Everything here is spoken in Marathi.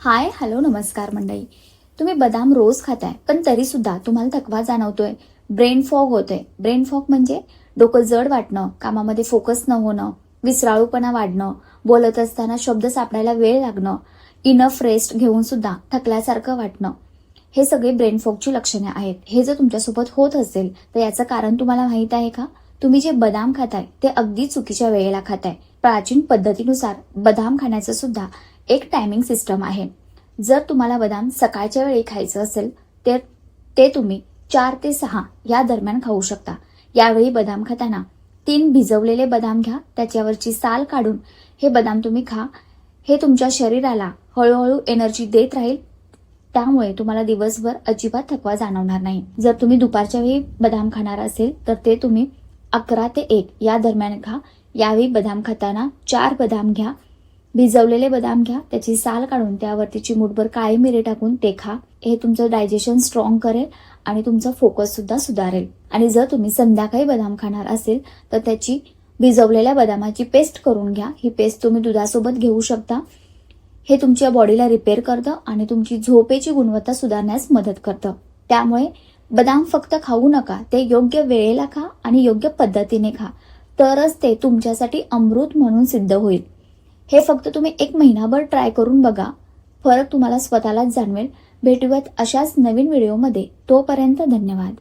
हाय हॅलो नमस्कार मंडळी. तुम्ही बदाम रोज खाताय पण तरी सुद्धा तुम्हाला थकवा जाणवतोय, ब्रेन फॉग होतोय. ब्रेन फॉग म्हणजे डोकं जड वाटणं, कामामध्ये फोकस न होणं, विसराळूपणा वाढणं, बोलत असताना शब्द सापडायला वेळ लागणं, इनफ रेस्ट घेऊन सुद्धा थकल्यासारखं वाटणं, हे सगळे ब्रेन फॉगची लक्षणे आहेत. हे जर तुमच्यासोबत होत असेल तर याचं कारण तुम्हाला माहित आहे का? तुम्ही जे बदाम खाताय ते अगदी चुकीच्या वेळेला खाताय. प्राचीन पद्धतीनुसार बदाम खाण्याचं सुद्धा एक टायमिंग सिस्टम आहे. जर तुम्हाला बदाम सकाळच्या वेळी खायचं असेल तर ते तुम्ही 4 ते 6 या दरम्यान खाऊ शकता. यावेळी बदाम खाताना 3 भिजवलेले बदाम घ्या, त्याच्यावरची साल काढून हे बदाम तुम्ही खा. हे तुमच्या शरीराला हळूहळू एनर्जी देत राहील, त्यामुळे तुम्हाला दिवसभर अजिबात थकवा जाणवणार नाही. जर तुम्ही दुपारच्या वेळी बदाम खाणार असेल तर ते तुम्ही 11 ते 1 या दरम्यान खा. यावेळी बदाम खाताना 4 बदाम घ्या, भिजवलेले बदाम घ्या, त्याची साल काढून त्यावरती चिमूटभर काळी मिरी टाकून ते खा. हे तुमचं डायजेशन स्ट्रॉंग करेल आणि तुमचा फोकस सुद्धा सुधारेल. आणि जर तुम्ही संध्याकाळी बदाम खाणार असेल तर त्याची भिजवलेल्या बदामाची पेस्ट करून घ्या. ही पेस्ट तुम्ही दुधासोबत घेऊ शकता. हे तुमच्या बॉडीला रिपेअर करतं आणि तुमची झोपेची गुणवत्ता सुधारण्यास मदत करतं. त्यामुळे बदाम फक्त खाऊ नका, ते योग्य वेळेला खा आणि योग्य पद्धतीने खा, तरच ते तुमच्यासाठी अमृत म्हणून सिद्ध होईल. हे फक्त तुम्ही 1 महिनाभर ट्राय करून बघा, फरक तुम्हाला स्वतःलाच जाणवेल. भेटूयात अशाच नवीन व्हिडिओमध्ये. तोपर्यंत धन्यवाद.